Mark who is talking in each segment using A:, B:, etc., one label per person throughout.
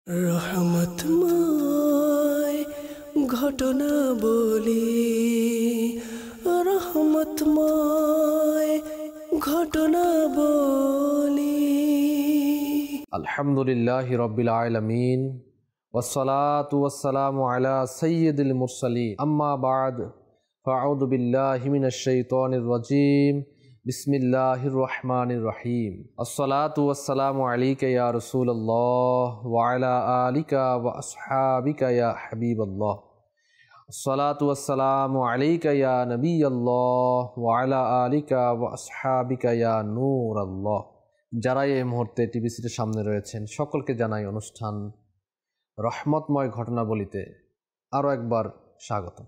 A: রহমতময় ঘটনা বলি, রহমতময় ঘটনা বলি।
B: আলহামদুলিল্লাহি রাব্বিল আলামিন ওয়াসসালাতু ওয়াসসালামু আলা সাইয়্যিদিল মুরসালিন আম্মা বা'দ ফাআউযু বিল্লাহি মিনাশ শাইতানির রাজীম বিসমিল্লাহির রহমানির রহিম আসসালাতু ওয়াসসালামু আলাইকা ইয়া রাসূলুল্লাহ ওয়া আলা আলিকা ওয়া আসহাবিকা ইয়া হাবিবাল্লাহ আসসালাতু ওয়াসসালামু আলাইকা ইয়া নবিয়াল্লাহ ওয়া আলা আলিকা ওয়া আসহাবিকা ইয়া নূরাল্লাহ। যারা এই মুহূর্তে টিভি সিটের সামনে রয়েছেন সকলকে জানাই অনুষ্ঠান রহমতময় ঘটনাবলিতে আরও একবার স্বাগত।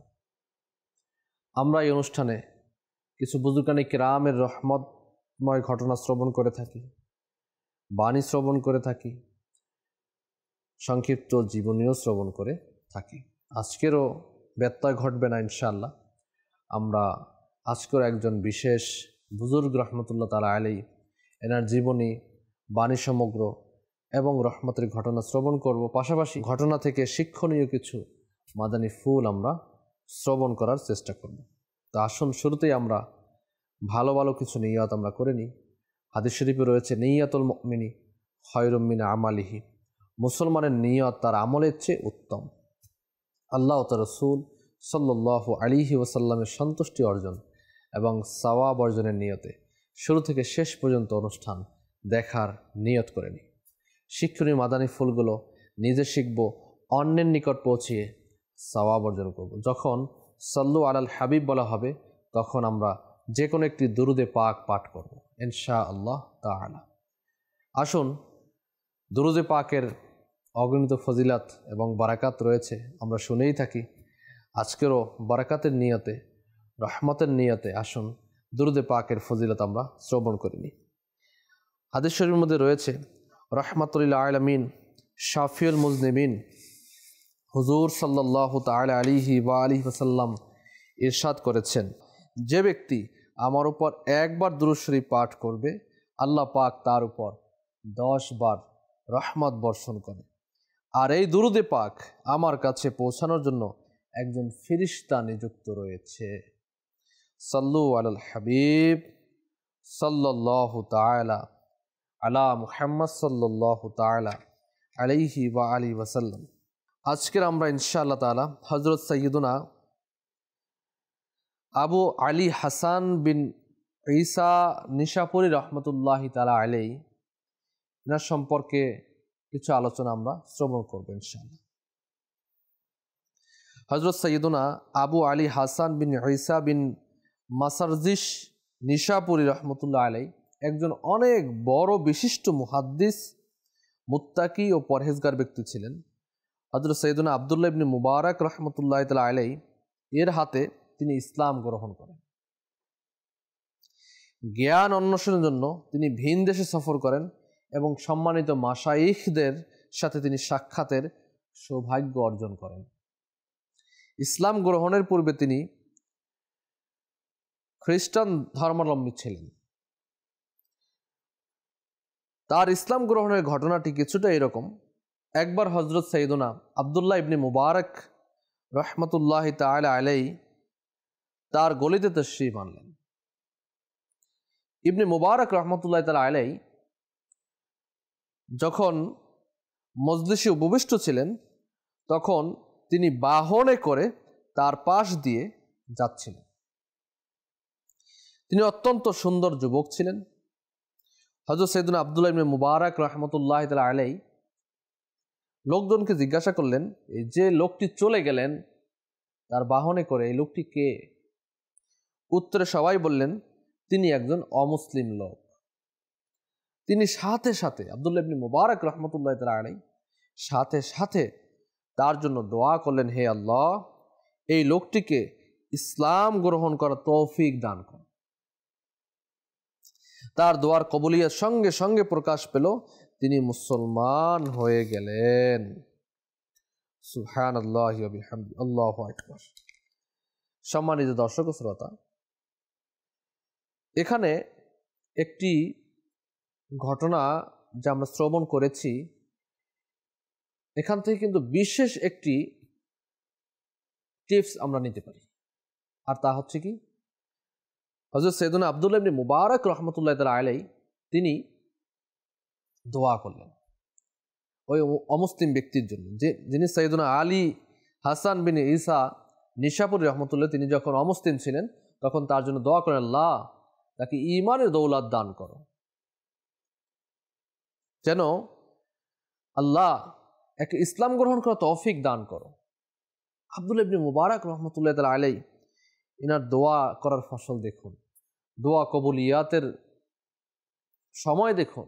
B: আমরা এই অনুষ্ঠানে কিছু বুজুর্গানে কিরামের রহমতময় ঘটনা শ্রবণ করে থাকি, বাণী শ্রবণ করে থাকি, সংক্ষিপ্ত জীবনীও শ্রবণ করে থাকি। আজকেরও ব্যত্যয় ঘটবে না ইনশাআল্লাহ। আমরা আজকের একজন বিশেষ বুজুর্গ রহমতুল্লাহ তাআলা আলাইহি এনার জীবনী, বাণী সমগ্র এবং রহমতের ঘটনা শ্রবণ করব। পাশাপাশি ঘটনা থেকে শিক্ষণীয় কিছু মাদানী ফুল আমরা শ্রবণ করার চেষ্টা করব। তো আসুন শুরুতেই আমরা ভালো ভালো কিছু নিয়ত আমরা করে নিই। হাদিস শরীফে রয়েছে নিয়াতুল মুমিনি খায়রুম মিন আমালিহি, মুসলমানের নিয়ত তার আমলের চেয়ে উত্তম। আল্লাহ ও তার রাসূল সাল্লাল্লাহু আলাইহি ওয়াসাল্লামের সন্তুষ্টি অর্জন এবং সওয়াব অর্জনের নিয়তে শুরু থেকে শেষ পর্যন্ত অনুষ্ঠান দেখার নিয়ত করে নিই। শিক্ষণীয় মাদানী ফুলগুলো নিজে শিখব, অন্যের নিকট পৌঁছিয়ে সওয়াব অর্জন করব। যখন সাল্লু আলাল হাবিব বলা হবে তখন আমরা যে কোনো একটি দুরুদে পাক পাঠ করব ইনশাআল্লাহ তাআলা। আসুন, দুরুদে পাকের অগণিত ফজিলাত এবং বারাকাত রয়েছে, আমরা শুনেই থাকি। আজকেরও বারাকাতের নিয়তে, রহমতের নিয়তে আসুন দুরুদে পাকের ফজিলত আমরা শ্রবণ করিনি। হাদিস শরীফের মধ্যে রয়েছে রহমাতুল আলামিন শাফিউল মুজনিবিন হুজুর সাল্লাল্লাহু তাআলা আলাইহি ওয়া আলিহি ওয়াসাল্লাম ইরশাদ করেছেন, যে ব্যক্তি আমার উপর একবার দুরূদ শরীফ পাঠ করবে আল্লাহ পাক তার উপর 10 বার রহমত বর্ষণ করে। আর এই দুরুদে পাক আমার কাছে পৌঁছানোর জন্য একজন ফেরেশতা নিযুক্ত রয়েছে। সাল্লু আলাল হাবিব সাল্লাল্লাহু তাআলা আলা মুহাম্মদ সাল্লাল্লাহু তাআলা আলাইহি ওয়া আলিহি ওয়াসাল্লাম। আজকের আমরা ইনশাআল্লাহ তাআলা হযরত সাইয়্যিদুনা আবু আলী হাসান বিন ঈসা নিশাপুরী রহমতুল্লাহি তাআলা আলাইহি এনার সম্পর্কে কিছু আলোচনা আমরা শ্রবণ করব ইনশাআল্লাহ। হযরত সাইয়্যিদুনা আবু আলী হাসান বিন ঈসা বিন মাসারজিশ নিশাপুরী রহমতুল্লাহ আলাইহি একজন অনেক বড় বিশিষ্ট মুহাদ্দিস, মুত্তাকি ও পরহেজগার ব্যক্তি ছিলেন। হযরত সাইয়্যিদুনা আব্দুল্লাহ ইবনে মুবারক রহমতুল্লাহি তাআলা আলাইহি এর হাতে তিনি ইসলাম গ্রহণ করেন। জ্ঞান অন্বেষণের জন্য তিনি ভিন দেশে সফর করেন এবং সম্মানিত মাশাইখদের সাথে তিনি সাক্ষাতের সৌভাগ্য অর্জন করেন। ইসলাম গ্রহণের পূর্বে তিনি খ্রিস্টান ধর্মাবলম্বী ছিলেন। তার ইসলাম গ্রহণের ঘটনাটি কিছুটা এরকম। একবার হযরত সাইয়্যিদুনা আব্দুল্লাহ ইবনে মুবারক রহমতুল্লাহি তাআলা আলাইহি তার গলিতে তাশরীফ আনলেন। ইবনে মুবারক রহমতুল্লাহি তাআলা আলাইহি যখন মজলিসে উপবিষ্ট ছিলেন তখন তিনি বাহনে করে তার পাশ দিয়ে যাচ্ছিলেন। তিনি অত্যন্ত সুন্দর যুবক ছিলেন। হযরত সাইয়্যিদুনা আব্দুল্লাহ ইবনে মুবারক রাহমাতুল্লাহি তাআলা আলাইহি লোকজনকে জিজ্ঞাসা করলেন, এই যে লোকটি চলে গেলেন তার বাহনে করে, এই লোকটি কে? উত্তরে সবাই বললেন, তিনি একজন অমুসলিম লোক। তিনি সাথে সাথে আব্দুল্লাহ ইবনে মুবারক রাহমাতুল্লাহি তাআলা আলাইহি সাথে সাথে তার জন্য দোয়া করলেন, হে আল্লাহ, এই লোকটিকে ইসলাম গ্রহণ করার তৌফিক দান করুন। তার দোয়ার কবুলিয়ত সঙ্গে সঙ্গে প্রকাশ পেল, তিনি মুসলমান হয়ে গেলেন। সুবহানাল্লাহি ওয়া বিহামদিহি, আল্লাহু আকবার। সম্মানিত দর্শক ও শ্রোতা, এখানে একটি ঘটনা যা আমরা শ্রবণ করেছি, এখান থেকে কিন্তু বিশেষ একটি টিপস আমরা নিতে পারি, আর তা হচ্ছে কি, হযরত সৈয়দনা আব্দুল্লাহ ইবনে মুবারক রহমতুল্লাহ তাআলা আলাইহি তিনি দোয়া করলেন ওই অমুসলিম ব্যক্তির জন্য, যিনি সৈয়দনা আলী হাসান বিন ঈসা নিশাপুর রহমতুল্লাহ, তিনি যখন অমুসলিম ছিলেন তখন তার জন্য দোয়া করেন, আল্লাহ তাকে ঈমানের দৌলত দান করো, যেন আল্লাহ একে ইসলাম গ্রহণ করা তৌফিক দান করো। আব্দুল্লাহ ইবনে মুবারক রহমতুল্লাহ তাআলা আলাইহি ইনার দোয়া করার ফসল দেখুন, দোয়া কবুলিয়াতের সময় দেখুন,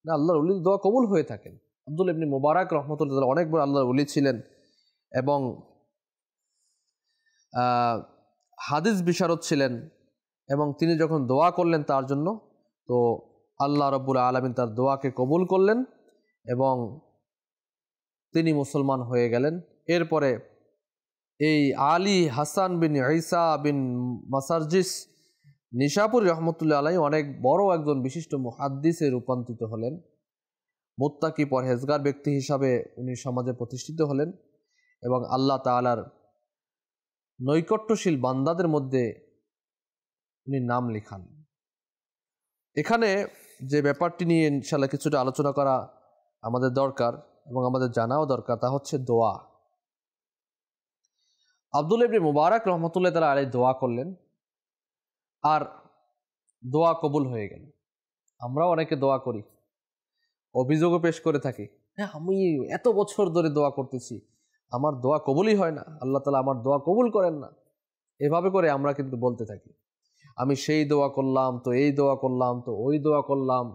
B: না আল্লাহর ওলি দোয়া কবুল হয়ে থাকেন। আব্দুল্লাহ ইবনে মুবারক রহমতুল্লাহ তাআলা অনেক বড় আল্লাহর ওলি ছিলেন এবং হাদিস বিশারদ ছিলেন, এবং তিনি যখন দোয়া করলেন তার জন্য, তো আল্লাহ রাব্বুল আলামিন তার দোয়াকে কবুল করলেন এবং তিনি মুসলমান হয়ে গেলেন। এরপরে এই আলী হাসান বিন ঈসা বিন মাসারজিস নিশাপুর রহমতুল্লাহ আলাইহি অনেক বড় একজন বিশিষ্ট মুহাদ্দিসে রূপান্তরিত হলেন, মুত্তাকি পরহেজগার ব্যক্তি হিসাবে উনি সমাজে প্রতিষ্ঠিত হলেন এবং আল্লাহ তাআলার নৈকট্যশীল বান্দাদের মধ্যে উনি নাম লিখান। এখানে যে ব্যাপারটি নিয়ে ইনশাআল্লাহ কিছুটা আলোচনা করা আমাদের দরকার এবং আমাদের জানাও দরকার, তা হচ্ছে দোয়া। আব্দুল্লাহ ইবনে মুবারক রহমতুল্লাহ তাআলা আলাইহি দোয়া করলেন আর দোয়া কবুল হয়ে গেল। আমরাও অনেকে দোয়া করি, অভিযোগও পেশ করে থাকি, হ্যাঁ আমি এত বছর ধরে দোয়া করতেছি, আমার দোয়া কবুলই হয় না, আল্লাহ তাআলা আমার দোয়া কবুল করেন না। এভাবে করে আমরা কিন্তু বলতে থাকি, আমি সেই দোয়া করলাম, তো এই দোয়া করলাম, তো ওই দোয়া করলাম,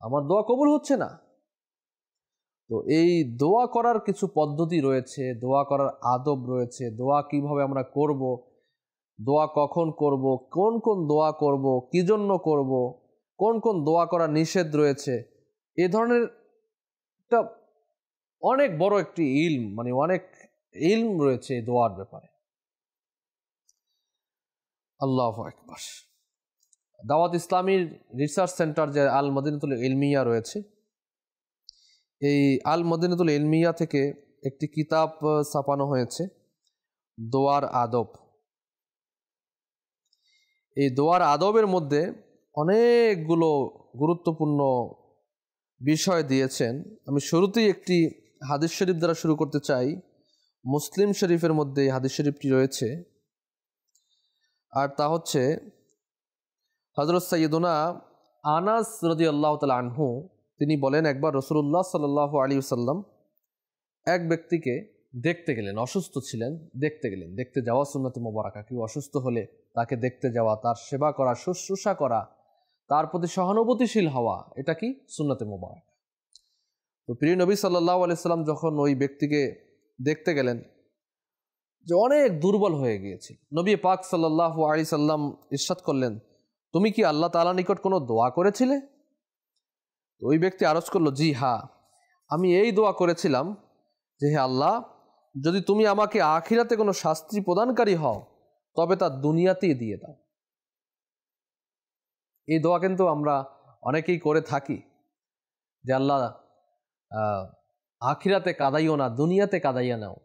B: আমার দোয়া কবুল হচ্ছে না। তো এই দোয়া করার কিছু পদ্ধতি রয়েছে, দোয়া করার আদব রয়েছে, দোয়া কিভাবে আমরা করব, দোয়া কখন করব, কোন কোন দোয়া করব, কি জন্য করব, কোন কোন দোয়া করা নিষেধ রয়েছে, এ ধরনের একটা অনেক বড় একটি ইলম, মানে অনেক ইলম রয়েছে এই দোয়ার ব্যাপারে। আল্লাহু আকবার। দাওয়াত ইসলামীর রিসার্চ সেন্টার যে আল মদিনাতুল ইলমিয়া রয়েছে, এই আল মদিনাতুল ইলমিয়া থেকে একটি কিতাব ছাপানো হয়েছে, দোয়ার আদব। এই দোয়ার আদবের মধ্যে অনেকগুলো গুরুত্বপূর্ণ বিষয় দিয়েছেন। আমি শুরুতেই একটি হাদিস শরীফ দ্বারা শুরু করতে চাই। মুসলিম শরীফের মধ্যে এই হাদিস শরীফটি রয়েছে, আর তা হচ্ছে হযরত সাইয়্যিদুনা আনাস রাদিয়াল্লাহু তাআলা আনহু তিনি বলেন, একবার রাসূলুল্লাহ সাল্লাল্লাহু আলাইহি ওয়াসাল্লাম এক ব্যক্তিকে দেখতে গেলেন, অসুস্থ ছিলেন, দেখতে গেলেন। দেখতে যাওয়া সুন্নতে মুবারাকা, কেউ অসুস্থ হলে তাকে দেখতে যাওয়া, তার সেবা করা, শুশ্রূষা করা, তার প্রতি সহানুভূতিশীল হওয়া, এটা কি সুন্নতে মুবারাকা। তো প্রিয় নবী সাল্লাল্লাহু আলাইহি সাল্লাম যখন ওই ব্যক্তিকে দেখতে গেলেন, যে অনেক দুর্বল হয়ে গিয়েছিল, নবী পাক সাল্লাল্লাহু আলাইহি সাল্লাম ইরশাদ করলেন, তুমি কি আল্লাহ তাআলার নিকট কোনো দোয়া করেছিলে? ওই ব্যক্তি আরজ করলো, জি হ্যাঁ, আমি এই দোয়া করেছিলাম যে হে আল্লাহ, যদি তুমি আমাকে আখিরাতে কোনো শাস্তি প্রদানকারী হও তবে তা দুনিয়াতেই দিয়ে দাও। এই দোয়া কিন্তু আমরা অনেকেই করে থাকি, যে আল্লাহ আখিরাতে কাদাইও না, দুনিয়াতে কাদাইয়া নাও,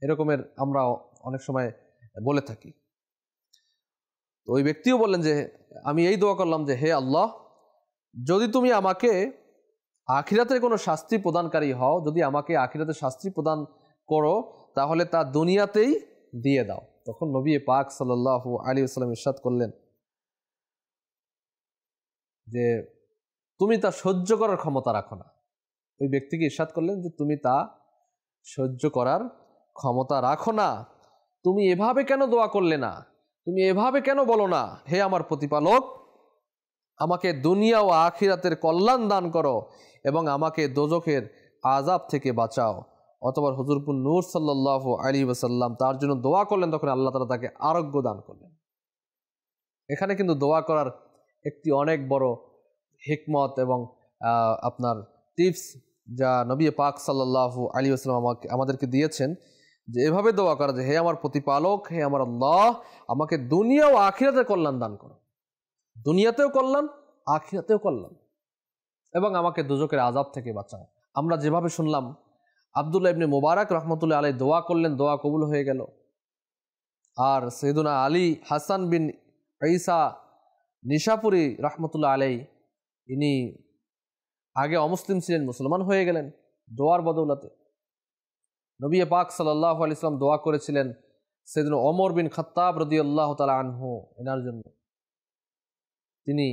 B: এরকমের আমরা অনেক সময় বলে থাকি। তো ওই ব্যক্তিও বললেন যে আমি এই দোয়া করলাম যে হে আল্লাহ, যদি তুমি আমাকে আখিরাতে কোনো শাস্তি প্রদানকারী হও, যদি আমাকে আখিরাতে শাস্তি প্রদান করো তাহলে তা দুনিয়াতেই দিয়ে দাও। তখন নবী পাক সাল্লাল্লাহু আলাইহি ওয়াসাল্লাম ইরশাদ করলেন যে তুমি তা সহ্য করার ক্ষমতা রাখো না। ওই ব্যক্তিকে ইরশাদ করলেন যে তুমি তা সহ্য করার ক্ষমতা রাখো না, তুমি এভাবে কেন দোয়া করলে না, তুমি এভাবে কেন বলো না, হে আমার প্রতিপালক, আমাকে দুনিয়া ও আখিরাতের কল্যাণ দান করো এবং আমাকে দোজখের আযাব থেকে বাঁচাও। অতঃপর হুজুরপুর নূর সাল্লাল্লাহু আলাইহি ওয়াসাল্লাম তার জন্য দোয়া করলেন, তখন আল্লাহ তাআলা তাকে আরোগ্য দান করলেন। এখানে কিন্তু দোয়া করার একটি অনেক বড় হিকমত এবং আপনার টিপস যা নবী পাক সাল্লাল্লাহু আলাইহি ওয়াসাল্লাম আমাদেরকে দিয়েছেন, যে এভাবে দোয়া করা যে হে আমার প্রতিপালক, হে আমার আল্লাহ, আমাকে দুনিয়া ও আখিরাতের কল্যাণ দান করো, দুনিয়াতেও কল্যাণ, আখিরাতেও কল্যাণ, এবং আমাকে দোজখের আযাব থেকে বাঁচাও। আমরা যেভাবে শুনলাম, আব্দুল্লাহ ইবনে মুবারক রহমতুল্লাহ আলাই দোয়া করলেন, দোয়া কবুল হয়ে গেল। আর সৈয়দুনা আলী হাসান বিন ঈসা নিশাপুরি রহমতুল্লাহ আলাই, ইনি আগে অমুসলিম ছিলেন, মুসলমান হয়ে গেলেন দোয়ার বদৌলতে। নবী পাক সাল্লাল্লাহু আলাইহি ওয়াসাল্লাম দোয়া করেছিলেন সৈয়দুনা ওমর বিন খাত্তাব রাদিয়াল্লাহু তাআলা আনহু, এনার জন্য। তিনি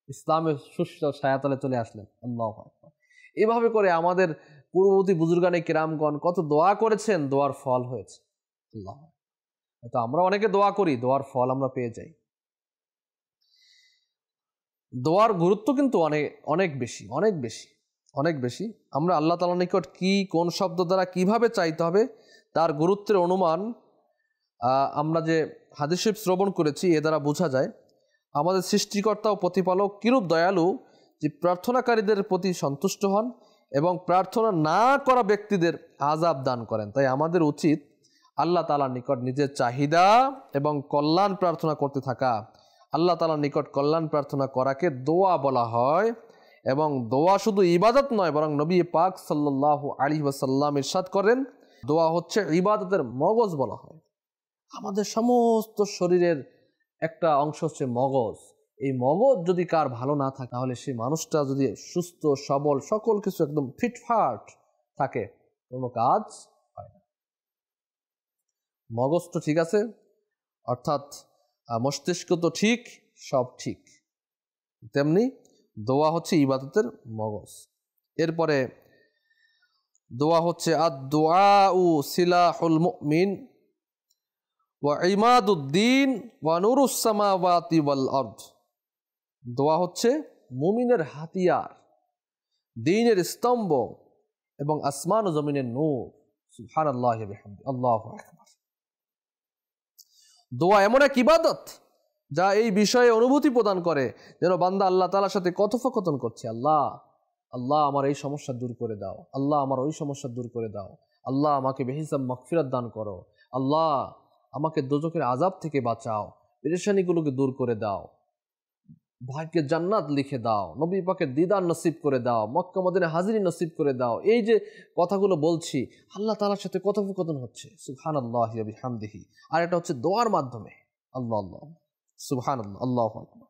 B: ইসলামের সুস্থ ছায়াতলে চলে আসলেন। আল্লাহু আকবার। এভাবে করে আমাদের পূর্ববর্তী বুজুর্গানে কিরামগণ কত দোয়া করেছেন, দোয়ার ফল হয়েছে। আল্লাহ, তো আমরা অনেকে দোয়া করি, দোয়ার ফল আমরা পেয়ে যাই। দোয়ার গুরুত্ব কিন্তু অনেক অনেক বেশি, অনেক বেশি, অনেক বেশি। আমরা আল্লাহ তাআলার নিকট কি, কোন শব্দ দ্বারা কিভাবে চাইতে হবে তার গুরুত্বের অনুমান আমরা যে হাদিস শরীফ শ্রবণ করেছি এ দ্বারা বোঝা যায়। আমাদের সৃষ্টিকর্তা ও প্রতিপালক কিরূপ দয়ালু, যে প্রার্থনাকারীদের প্রতি সন্তুষ্ট হন এবং প্রার্থনা না করা ব্যক্তিদের আযাব দান করেন। তাই আমাদের উচিত আল্লাহ তাআলার নিকট নিজের চাহিদা এবং কল্যাণ প্রার্থনা করতে থাকা। আল্লাহ তাআলার নিকট কল্যাণ প্রার্থনা করাকে দোয়া বলা হয়। এবং দোয়া শুধু ইবাদত নয়, বরং নবী পাক সাল্লাল্লাহু আলাইহি ওয়াসাল্লাম ইরশাদ করেন, দোয়া হচ্ছে ইবাদতের মগজ বলা হয়। আমাদের সমস্ত শরীরের একটা অংশ হচ্ছে মগজ। এই মগজ যদি কার ভালো না থাকে, তাহলে সেই মানুষটা যদি সুস্থ সবল সকল কিছু একদম ফিটফাট থাকে, কোনো কাজ হয় না। মগজ তো ঠিক আছে, অর্থাৎ মস্তিষ্ক তো ঠিক, সব ঠিক, তেমনি দোয়া হচ্ছে ইবাদতের মগজ। এরপরে দোয়া হচ্ছে আদ-দুআউ সিলাহুল মুমিন ওয়া ইমাদুদ্দিন ওয়া নুরুস সামাওয়াতি ওয়াল আরদ। দোয়া হচ্ছে মুমিনের হাতিয়ার, দ্বীনের স্তম্ভ এবং আসমান ও জমিনের নূর। সুবহানাল্লাহি ওয়া বিহামদিহি, আল্লাহু আকবার। দোয়া এমন এক ইবাদত যা এই বিষয়ে অনুভূতি প্রদান করে যেন বান্দা আল্লাহ তাআলার সাথে কথোপকথন করছে। আল্লাহ, আল্লাহ আমার এই সমস্যা দূর করে দাও, আল্লাহ আমার ওই সমস্যা দূর করে দাও, আল্লাহ আমাকে বেহিসাব মাগফিরাত দান করো, আল্লাহ আমাকে দোজখের আযাব থেকে বাঁচাও, পেরেশানিগুলোকে দূর করে দাও, ভাগ্যে জান্নাত লিখে দাও, নবী পাকের দিদার নসিব করে দাও, মক্কা মদিনায় হাজিরি নসিব করে দাও। এই যে কথাগুলো বলছি, আল্লাহ তাআলার সাথে কথোপকথন হচ্ছে। সুবহানাল্লাহি ওয়া বিহামদিহি। আর এটা হচ্ছে দোয়ার মাধ্যমে। আল্লাহ আল্লাহ, সুবহানাল্লাহ, আল্লাহু আকবার,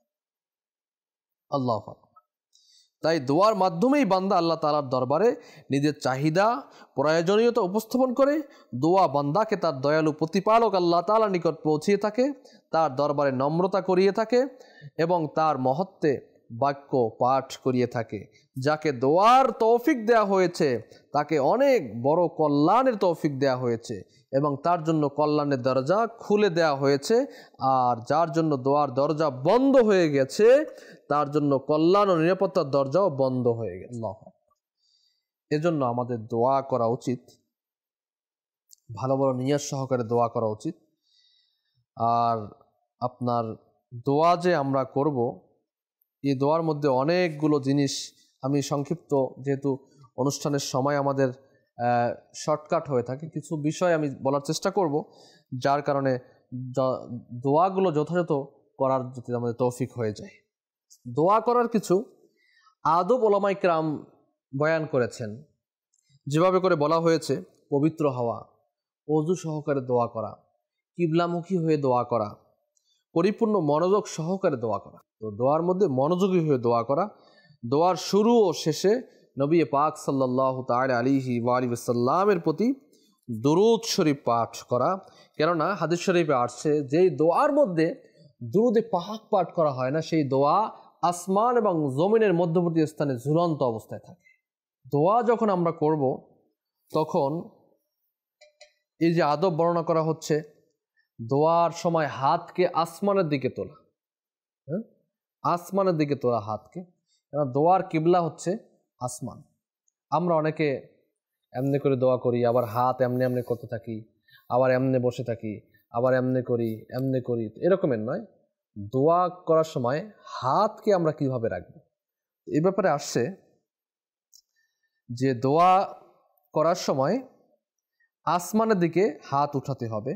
B: আল্লাহু আকবার। তাই দোয়ার মাধ্যমেই বান্দা আল্লাহ তাআলার দরবারে নিজের চাহিদা, প্রয়োজনীয়তা উপস্থাপন করে। দোয়া বান্দাকে তার দয়ালু প্রতিপালক আল্লাহ তাআলার নিকট পৌঁছিয়ে থাকে, তার দরবারে নম্রতা করিয়ে থাকে এবং তার মহত্বে বাক্য পাঠ করিয়ে থাকে। যাকে দোয়ার তৌফিক দেয়া হয়েছে তাকে অনেক বড় কল্যাণের তৌফিক দেয়া হয়েছে এবং তার জন্য কল্যাণের দরজা খুলে দেয়া হয়েছে। আর যার জন্য দোয়ার দরজা বন্ধ হয়ে গেছে তার জন্য কল্যাণ ও নিরাপত্তার দরজাও বন্ধ হয়ে গেছে। এজন্য আমাদের দোয়া করা উচিত, ভালো ভালো নিয়ত সহকারে দোয়া করা উচিত। আর আপনার দোয়া যে আমরা করব, এই দোয়ার মধ্যে অনেকগুলো জিনিস, আমি সংক্ষিপ্ত যেহেতু অনুষ্ঠানের সময় আমাদের শর্টকাট হয়ে থাকে, কিছু বিষয় আমি বলার চেষ্টা করব, যার কারণে দোয়াগুলো যথাযথ করার যদি আমাদের তৌফিক হয়ে যায়। দোয়া করার কিছু আদব উলামায়ে কেরাম বয়ান করেছেন। যেভাবে করে বলা হয়েছে, পবিত্র হওয়া, ওযু সহকারে দোয়া করা, কিবলামুখী হয়ে দোয়া করা, পরিপূর্ণ মনোযোগ সহকারে দোয়া করা। তো দোয়ার মধ্যে মনোযোগী হয়ে দোয়া করা, দোয়ার শুরু ও শেষে নবী পাক সাল্লাল্লাহু তাআলা আলাইহি ওয়া আলিহি ওয়াসাল্লামের প্রতি দুরূদ শরীফ পাঠ করা। কেননা হাদিস শরীফে আসছে, যেই দোয়ার মধ্যে দুরূদে পাক পাঠ করা হয় না, সেই দোয়া আসমান এবং জমিনের মধ্যবর্তী স্থানে ঝুলন্ত অবস্থায় থাকে। দোয়া যখন আমরা করব তখন এই যে আদব বর্ণনা করা হচ্ছে, দোয়ার সময় হাতকে আসমানের দিকে তোলা, আসমানের দিকে তোলা হাতকে, কেন দোয়ার কিবলা হচ্ছে আসমান। আমরা অনেকে এমনি করে দোয়া করি, আবার হাত এমনি এমনি করতে থাকি, আবার এমনি বসে থাকি, আবার এমনি করি, এমনি করি, এরকমের নয়। দোয়া করার সময় হাতকে আমরা কিভাবে রাখবো, এই ব্যাপারে আসছে যে দোয়া করার সময় আসমানের দিকে হাত উঠাতে হবে।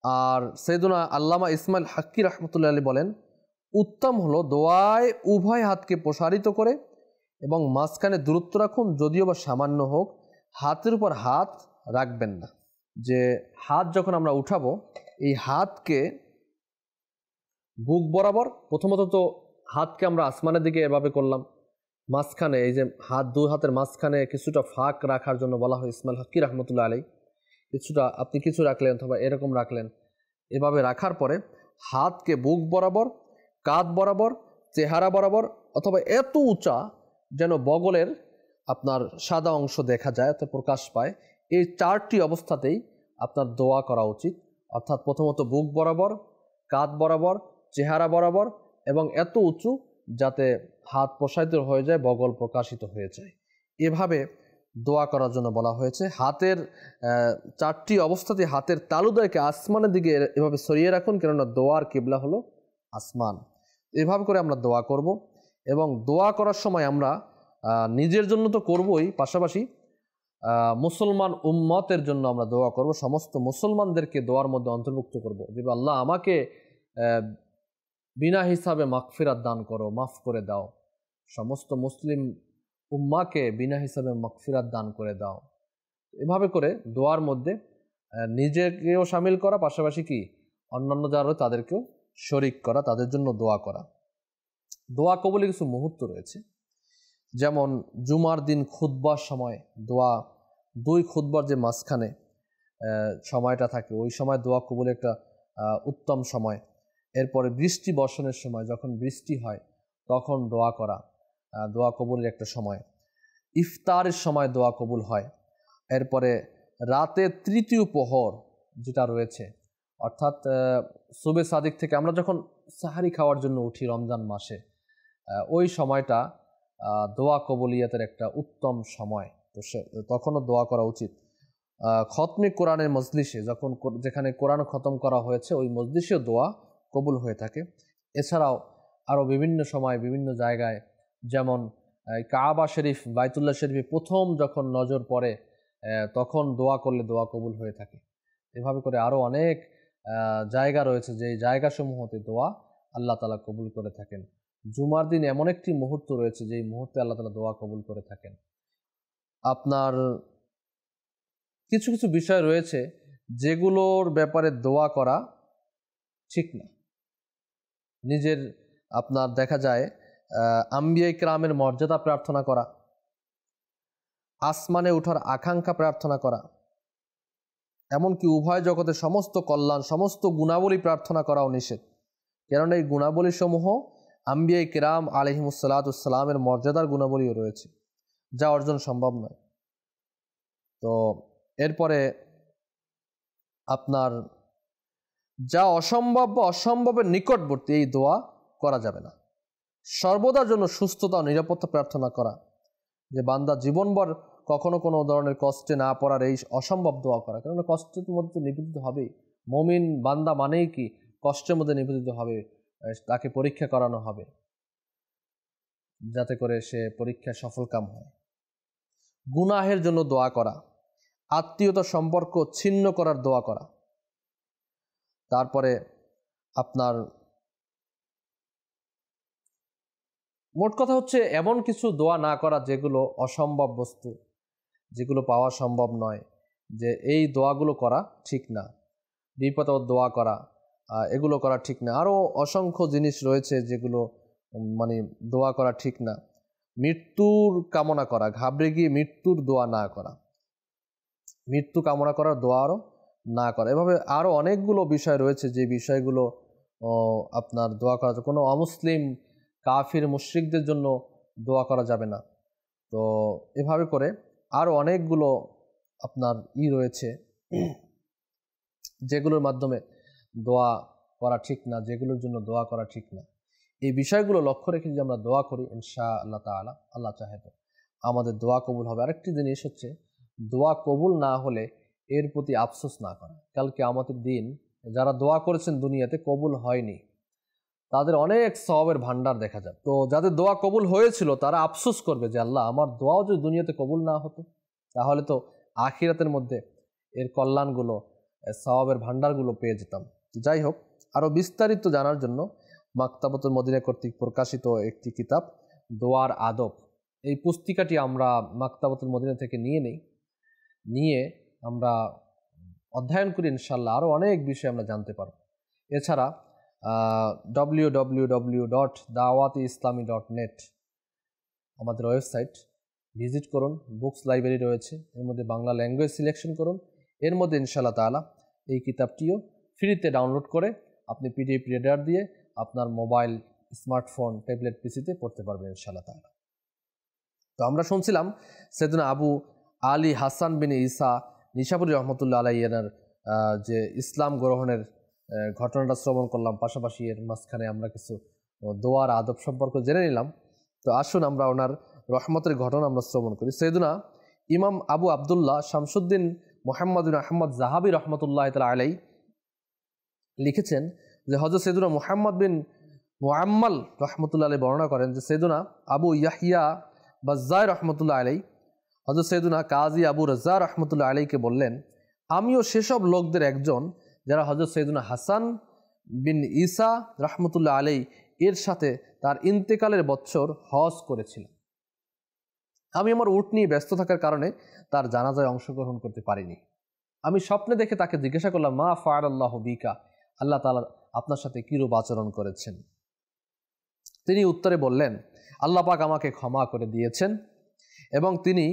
B: আর সৈয়দুনা আল্লামা ইসমাইল হাক্কি রহমতুল্লাহ আলাইহি বলেন, উত্তম হলো দোয়ায় উভয় হাতকে প্রসারিত করে এবং মাঝখানে দূরত্ব রাখুন, যদিও বা সামান্য হোক, হাতের উপর হাত রাখবেন না। যে হাত যখন আমরা উঠাবো, এই হাতকে বুক বরাবর, প্রথমত তো হাতকে আমরা আসমানের দিকে এভাবে করলাম, মাঝখানে এই যে দুই হাতের মাঝখানে কিছুটা ফাঁক রাখার জন্য বলা হয় ইসমাইল হকি রহমতুল্লাহ আলাই, কিছুটা আপনি কিছু রাখলেন অথবা এরকম রাখলেন, এভাবে রাখার পরে হাতকে বুক বরাবর, কাঁধ বরাবর, চেহারা বরাবর অথবা এত উঁচা যেন বগলের আপনার সাদা অংশ দেখা যায় অর্থাৎ প্রকাশ পায়, এই 4টি অবস্থাতেই আপনার দোয়া করা উচিত। অর্থাৎ প্রথমত বুক বরাবর, কাঁধ বরাবর, চেহারা বরাবর এবং এত উঁচু যাতে হাত প্রসারিত হয়ে যায়, বগল প্রকাশিত হয়ে যায়, এভাবে দোয়া করার জন্য বলা হয়েছে। হাতের 4টি অবস্থাতে হাতের তালুদ্বয়কে আসমানের দিকে এভাবে সরিয়ে রাখুন, কেননা দোয়ার কিবলা হলো আসমান। এভাবে করে আমরা দোয়া করব এবং দোয়া করার সময় আমরা নিজের জন্য তো করবই, পাশাপাশি মুসলমান উম্মতের জন্য আমরা দোয়া করব, সমস্ত মুসলমানদেরকে দোয়ার মধ্যে অন্তর্ভুক্ত করব যে আল্লাহ আমাকে বিনা হিসাবে মাগফিরাত দান করো, মাফ করে দাও, সমস্ত মুসলিম উম্মাকে বিনা হিসাবে মাগফিরাত দান করে দাও। এভাবে করে দোয়ার মধ্যে নিজেকেও শামিল করা, পাশাপাশি কি অন্যান্য যারা রয়েছে তাদেরকেও শরিক করা, তাদের জন্য দোয়া করা। দোয়া কবুলের কিছু মুহূর্ত রয়েছে, যেমন জুমার দিন খুতবার সময় দোয়া, 2 খুতবার যে মাঝখানে সময়টা থাকে ওই সময় দোয়া কবুলের একটা উত্তম সময়। এরপরে বৃষ্টি বর্ষণের সময়, যখন বৃষ্টি হয় তখন দোয়া করা দোয়া কবুলের একটা সময়। ইফতারের সময় দোয়া কবুল হয়। এরপরে রাতে 3য় প্রহর যেটা রয়েছে, অর্থাৎ সুবে সাদিক থেকে আমরা যখন সাহারি খাওয়ার জন্য উঠি রমজান মাসে, ওই সময়টা দোয়া কবুলিয়াতের একটা উত্তম সময়, তো তখনও দোয়া করা উচিত। খতমে কোরআনের মজলিসে যেখানে কোরআন খতম করা হয়েছে ওই মজলিসেও দোয়া কবুল হয়ে থাকে। এছাড়াও আরও বিভিন্ন সময় বিভিন্ন জায়গায়, যেমন কাবা শরীফ, বাইতুল্লাহ শরীফে প্রথম যখন নজর পড়ে তখন দোয়া করলে দোয়া কবুল হয়ে থাকে। এভাবে করে আরও অনেক জায়গা রয়েছে যেই জায়গাসমূহতে দোয়া আল্লাহ তাআলা কবুল করে থাকেন। জুমার দিন এমন একটি মুহূর্ত রয়েছে যেই মুহূর্তে আল্লাহ তাআলা দোয়া কবুল করে থাকেন। আপনার কিছু কিছু বিষয় রয়েছে যেগুলোর ব্যাপারে দোয়া করা ঠিক না। নিজের আপনার দেখা যায় আম্বিয়া ইকরামের মর্যাদা প্রার্থনা করা, আসমানে ওঠার আকাঙ্ক্ষা প্রার্থনা করা, এমনকি উভয় জগতের সমস্ত কল্যাণ, সমস্ত গুণাবলী প্রার্থনা করাও নিষেধ। কেননা এই গুণাবলী সমূহ আম্বিয়া ইকরাম আলাইহিমুসসালাতুসসালামের মর্যাদার গুণাবলীও রয়েছে, যা অর্জন সম্ভব নয়। তো এরপরে আপনার যা অসম্ভব বা অসম্ভবের নিকটবর্তী এই দোয়া করা যাবে না। সর্বদার জন্য সুস্থতা ও নিরাপত্তা প্রার্থনা করা, যে বান্দা জীবনভর কখনো কোনো ধরনের কষ্টে না পড়ার এই অসম্ভব দোয়া করা, কেননা কষ্টের মধ্যে নিবেদিত হবে। মুমিন বান্দা মানেই কি কষ্টের মধ্যে নিবেদিত হবে, তাকে পরীক্ষা করানো হবে যাতে করে সে পরীক্ষায় সফলকাম হয়। গুনাহের জন্য দোয়া করা, আত্মীয়তা সম্পর্ক ছিন্ন করার দোয়া করা, তারপরে আপনার মোট কথা হচ্ছে এমন কিছু দোয়া না করা যেগুলো অসম্ভব বস্তু, যেগুলো পাওয়া সম্ভব নয়, যে এই দোয়াগুলো করা ঠিক না। বিপদ দোয়া করা, এগুলো করা ঠিক না। আরও অসংখ্য জিনিস রয়েছে যেগুলো মানে দোয়া করা ঠিক না। মৃত্যুর কামনা করা, ঘাবড়ে গিয়ে মৃত্যুর দোয়া না করা, মৃত্যু কামনা করার দোয়া আরও না করা। এভাবে আরও অনেকগুলো বিষয় রয়েছে যে বিষয়গুলো আপনার দোয়া করা, কোনো অমুসলিম কাফির মুশরিকদের জন্য দোয়া করা যাবে না। তো এভাবে করে আরও অনেকগুলো আপনার রয়েছে যেগুলোর মাধ্যমে দোয়া করা ঠিক না, যেগুলোর জন্য দোয়া করা ঠিক না। এই বিষয়গুলো লক্ষ্য রেখে যদি আমরা দোয়া করি ইনশাআল্লাহ তাআলা, আল্লাহ চাহে তো আমাদের দোয়া কবুল হবে। আরেকটি জিনিস হচ্ছে, দোয়া কবুল না হলে এর প্রতি আফসোস না করা। কালকে আমাদের দিন যারা দোয়া করেছেন দুনিয়াতে কবুল হয়নি, তাদের অনেক সওয়াবের ভান্ডার দেখা যায়। তো যাদের দোয়া কবুল হয়েছিল তারা আফসোস করবে যে আল্লাহ আমার দোয়াও যদি দুনিয়াতে কবুল না হতো, তাহলে তো আখিরাতের মধ্যে এর কল্যাণগুলো, সওয়াবের ভান্ডারগুলো পেয়ে যেতাম। যাই হোক, আরও বিস্তারিত জানার জন্য মাকতাবাতুল মদিনা কর্তৃক প্রকাশিত একটি কিতাব দোয়ার আদব, এই পুস্তিকাটি আমরা মাকতাবাতুল মদিনা থেকে নিয়ে নেই। নিয়ে আমরা অধ্যয়ন করি ইনশাআল্লাহ আরও অনেক বিষয় আমরা জানতে পারব। এছাড়া www.dawatiislami.net আমাদের ওয়েবসাইট ভিজিট করুন। বুকস লাইব্রেরি রয়েছে, এর মধ্যে বাংলা ল্যাঙ্গুয়েজ সিলেকশন করুন। এর মধ্যে ইনশাআল্লাহ তাআলা এই কিতাবটিও ফ্রিতে ডাউনলোড করে আপনি পিডিএফ রিডার দিয়ে আপনার মোবাইল, স্মার্টফোন, ট্যাবলেট, পিসিতে পড়তে পারবেন ইনশাআল্লাহ তাআলা। তো আমরা শুনছিলাম সৈয়দনা আবু আলী হাসান বিন ঈসা নিশাপুরী রহমতুল্লাহ আলাইহি এর যে ইসলাম গ্রহণের ঘটনাটা শ্রবণ করলাম, পাশাপাশি এর মাঝখানে আমরা কিছু দোয়ার আদব সম্পর্কে জেনে নিলাম। তো আসুন আমরা ওনার রহমতের ঘটনা আমরা শ্রবণ করি। সৈয়দনা ইমাম আবু আবদুল্লাহ শামসুদ্দিন মুহাম্মদ বিন আহমদ জাহাবি রহমতুল্লাহ তাআলা আলাইহি লিখেছেন যে হযরত সৈয়দনা মুহাম্মদ বিন মুআম্মাল রহমতুল্লাহ আলাইহি বর্ণনা করেন যে সৈয়দনা আবু ইয়াহইয়া বাজ্জাই রহমতুল্লাহ আলাইহি হযরত সৈয়দনা কাজী আবু রাজ্জা রহমতুল্লাহ আলাইহিকে বললেন, আমিও সেসব লোকদের একজন যারা হযরত সৈয়দনা হাসান বিন ঈসা রহমতুল্লাহ আলাইহি এর সাথে তার ইন্তেকালের বছর হজ করেছিলাম। আমি আমার উট নিয়ে ব্যস্ত থাকার কারণে তার জানাজায় অংশগ্রহণ করতে পারিনি। আমি স্বপ্নে দেখে তাকে জিজ্ঞাসা করলাম, মা ফাআলাল্লাহু বিকা, আল্লাহ তাআলা আপনার সাথে কিরূপ আচরণ করেছেন? তিনি উত্তরে বললেন, আল্লাহ পাক আমাকে ক্ষমা করে দিয়েছেন এবং তিনি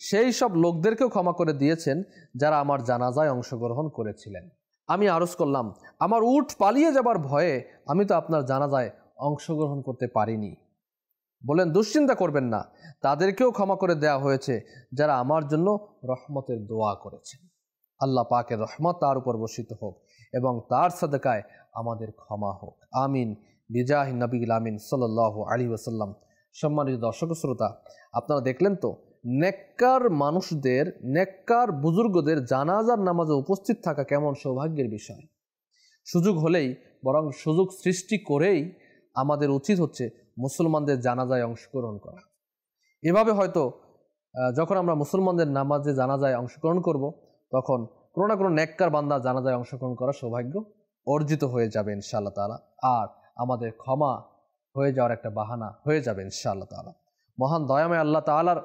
B: সেই সব লোকদেরকেও ক্ষমা করে দিয়েছেন যারা আমার জানাজায় অংশগ্রহণ করেছিলেন। আমি আরজ করলাম, আমার উট পালিয়ে যাবার ভয়ে আমি তো আপনার জানাজায় অংশগ্রহণ করতে পারিনি। বলেন, দুশ্চিন্তা করবেন না, তাদেরকেও ক্ষমা করে দেয়া হয়েছে যারা আমার জন্য রহমতের দোয়া করেছেন। আল্লাহ পাকের রহমত তার উপর বর্ষিত হোক এবং তার সাদকায় আমাদের ক্ষমা হোক, আমিন বিজাহি নবীল আমিন সাল্লাল্লাহু আলাইহি ওয়াসাল্লাম। সম্মানিত দর্শক শ্রোতা, আপনারা দেখলেন তো নেককার মানুষদের, নেককার বুজুর্গদের জানাজার নামাজে উপস্থিত থাকা কেমন সৌভাগ্যের বিষয়। সুযোগ হলেই, বরং সুযোগ সৃষ্টি করেই আমাদের উচিত হচ্ছে মুসলমানদের জানাজায় অংশগ্রহণ করা। এভাবে হয়তো যখন আমরা মুসলমানদের নামাজে জানাজায় অংশগ্রহণ করব, তখন কোনো না কোনো নেককার বান্দা জানাজায় অংশগ্রহণ করার সৌভাগ্য অর্জিত হয়ে যাবে ইনশাআল্লাহ তাআলা, আর আমাদের ক্ষমা হয়ে যাওয়ার একটা বাহানা হয়ে যাবে ইনশাআল্লাহ তাআলা। মহান দয়াময় আল্লাহ তাআলার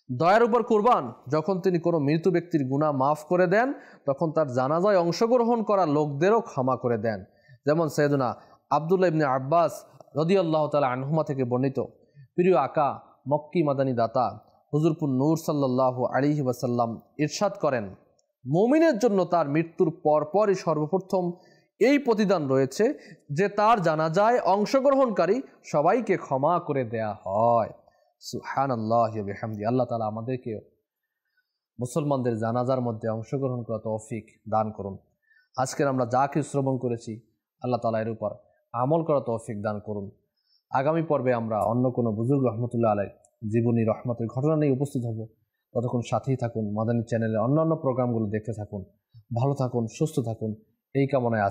B: দয়ার উপর কুরবান, যখন তিনি কোনো মৃত ব্যক্তির গুনাহ মাফ করে দেন, তখন তার জানাজায় অংশগ্রহণ করা লোকদেরও ক্ষমা করে দেন। যেমন সৈয়দনা আব্দুল্লাহ ইবনে আব্বাস রাদিয়াল্লাহু তাআলা আনহুমা থেকে বর্ণিত, প্রিয় আকা মক্কি মাদানী দাতা হুজুরপুর নূর সাল্লাল্লাহু আলাইহি ওয়াসাল্লাম ইরশাদ করেন, মুমিনের জন্য তার মৃত্যুর পরপরই সর্বপ্রথম এই প্রতিদান রয়েছে যে তার জানাজায় অংশগ্রহণকারী সবাইকে ক্ষমা করে দেয়া হয়। সুবহানাল্লাহি ওয়া বিহামদি। আল্লাহ তাআলা আমাদেরকে মুসলমানদের জানাজার মধ্যে অংশগ্রহণ করা তৌফিক দান করুন। আজকের আমরা যা কিছু শ্রবণ করেছি, আল্লাহ তাআলা এর উপর আমল করা তৌফিক দান করুন। আগামী পর্বে আমরা অন্য কোনো বুজুর্গ রহমতুল্লাহ আলাইহির জীবনী রহমতের ঘটনা নিয়ে উপস্থিত হব। ততক্ষণ সাথেই থাকুন, মাদানী চ্যানেলের অন্যান্য প্রোগ্রামগুলো দেখতে থাকুন। ভালো থাকুন, সুস্থ থাকুন, এই কামনায়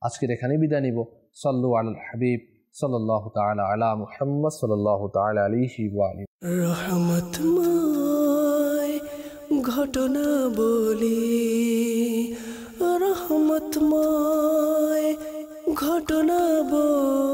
B: আজকের এখানেই বিদায় নিব। সাল্লু আলাল হাবিব সাল্লাল্লাহু তাআলা আলা মুহাম্মদ সাল্লাল্লাহু তাআলা আলাইহি ওয়া আলিহি।
A: রহমতময় ঘটনা বলি, রহমতময় ঘটনা বলি।